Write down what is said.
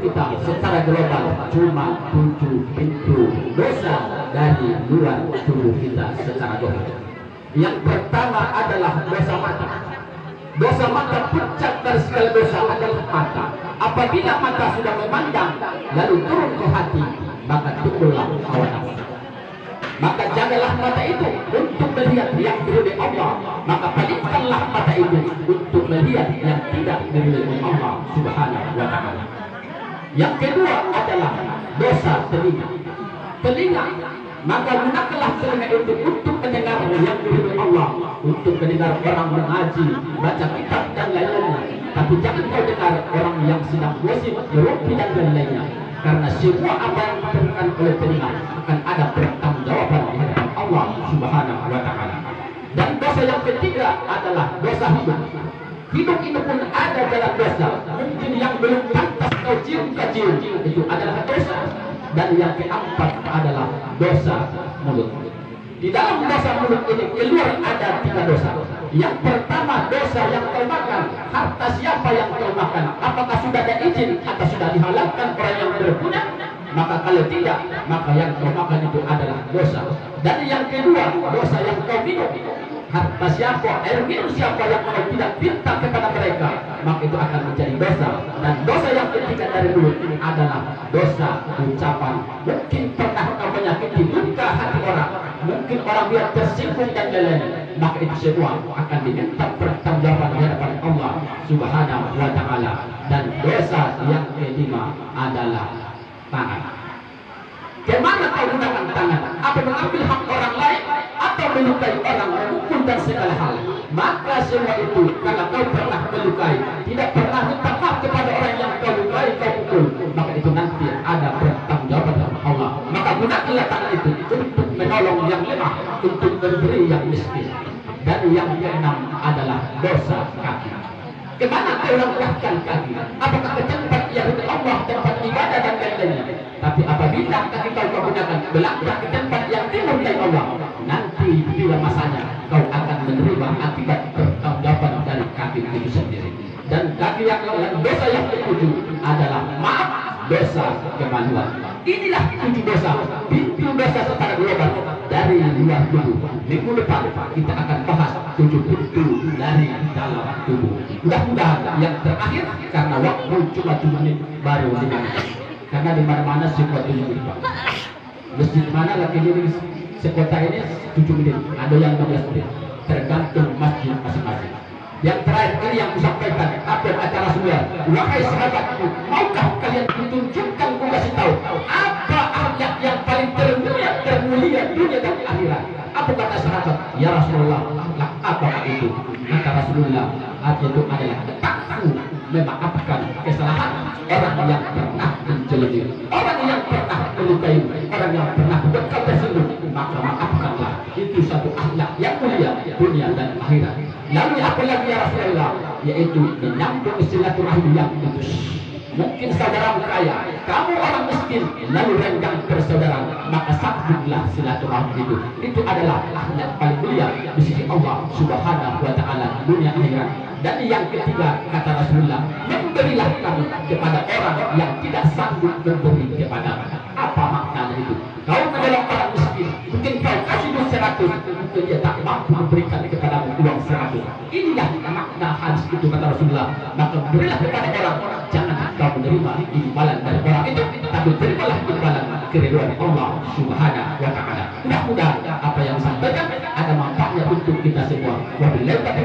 kita secara global cuma 7 pintu dosa dari luar tubuh kita secara global. Yang pertama adalah dosa mata. Dosa mata, puncak dari segala dosa adalah mata. Apabila mata sudah memandang lalu turun ke hati, maka timbullah hawa nafsu. Maka jagalah mata itu untuk melihat yang diridhoi Allah, maka palingkanlah mata itu untuk melihat yang tidak diridhoi Allah Subhanahu wa taala. Yang kedua adalah dosa telinga. Telinga, maka gunakanlah telinga itu untuk mendengar yang diridhoi Allah, untuk mendengar orang mengaji, baca kitab dan lain-lainnya. Tapi jangan kau dengar orang yang sedang gosip, merupi dan lain-lainnya. Karena semua apa yang diberikan oleh telinga akan ada pertanggungjawaban di hadapan Allah Subhanahu wa taala. Dan dosa yang ketiga adalah dosa hidung. Hidung itu pun ada dalam dosa. Mungkin yang belum pantas kau cium, itu adalah dosa. Dan yang keempat adalah dosa mulut. Di dalam dosa mulut ini keluar ada 3 dosa. Yang pertama, dosa yang kau makan. Harta siapa yang kau makan? Apakah sudah ada izin atau sudah dihalalkan orang yang berpunya? Maka kalau tidak, maka yang kau makan itu adalah dosa. Dan yang kedua, dosa yang kau minum. Harta siapa, air minum siapa yang kau tidak minta kepada mereka, maka itu akan menjadi dosa. Dan dosa yang ketiga dari mulut ini adalah dosa ucapan. Mungkin pernah kau menyakiti luka hati orang, mungkin orang dia tersinggung dan lain-lain, maka itu semua akan diminta pertanggungjawaban di hadapan Allah Subhanahu wa taala. Dan dosa yang kelima adalah tangan. Bagaimana kau gunakan tangan? Apa mengambil hak orang lain atau melukai orang, memukul dan segala hal? Maka semua itu, kalau kau pernah melukai, tidak pernah minta maaf kepada orang yang kau lukai, kau pukul, maka itu nanti ada pertanggungjawaban dari Allah. Maka gunakanlah tangan itu untuk menolong yang lemah, untuk memberi yang miskin. Dan yang keenam adalah dosa kaki. Kemana kau langkahkan kaki? Apakah ke tempat yang Allah, tempat ibadah dan lain-lainnya? Tapi apabila kaki kau gunakan melangkah ke tempat yang timur dari Allah, nanti bila masanya kau akan menerima akibat pertanggungjawaban dari kaki itu sendiri. Dan kaki yang dosa yang ketujuh adalah maaf, dosa kemaluan. Inilah 7 dosa, pintu dosa secara global dari luar tubuh. Minggu depan kita akan bahas 7 pintu dari dalam tubuh. Mudah-mudahan yang terakhir, karena waktu cuma 7 menit baru 5 menit. Karena di mana-mana sekota 7 menit. Masjid mana lagi ini sekota ini 7 menit, ada yang 15 menit. Tergantung masjid masing-masing. Yang terakhir ini yang kusampaikan, apa acara semua. Wahai sahabatku, maukah kalian ditunjukkan, ku kasih tahu apa akhlak yang paling termulia dunia dan akhirat? Apa kata sahabat? Ya Rasulullah, akhlak apa itu? Kata Rasulullah, itu adalah takku memaafkan kesalahan orang yang pernah menjeliti, orang yang pernah melukai, orang yang pernah bekal tersinggung, maka maafkanlah. Itu satu akhlak yang mulia dunia dan akhirat. Lalu apa lagi ya Rasulullah? Yaitu menyambung silaturahim yang putus. Mungkin saudara kaya, kamu orang miskin, lalu renggang persaudaraan, maka sambunglah silaturahim itu. Itu adalah akhlak paling mulia di sisi Allah Subhanahu wa taala dunia akhirat. Dan yang ketiga, kata Rasulullah, memberilah kamu kepada orang yang tidak sanggup memberi kepada. Apa maknanya itu? Kau menolong orang miskin, mungkin kau kasih duit 100, mungkin dia tak mampu memberikan kepadamu uang 100. Inilah makna hadis itu, kata Rasulullah. Maka berilah kepada orang, jangan kau menerima imbalan dari orang itu, tapi terimalah imbalan keridhaan Allah Subhanahu wa taala. Mudah-mudahan apa yang disampaikan ada manfaatnya untuk kita semua. Wabillahi taufiq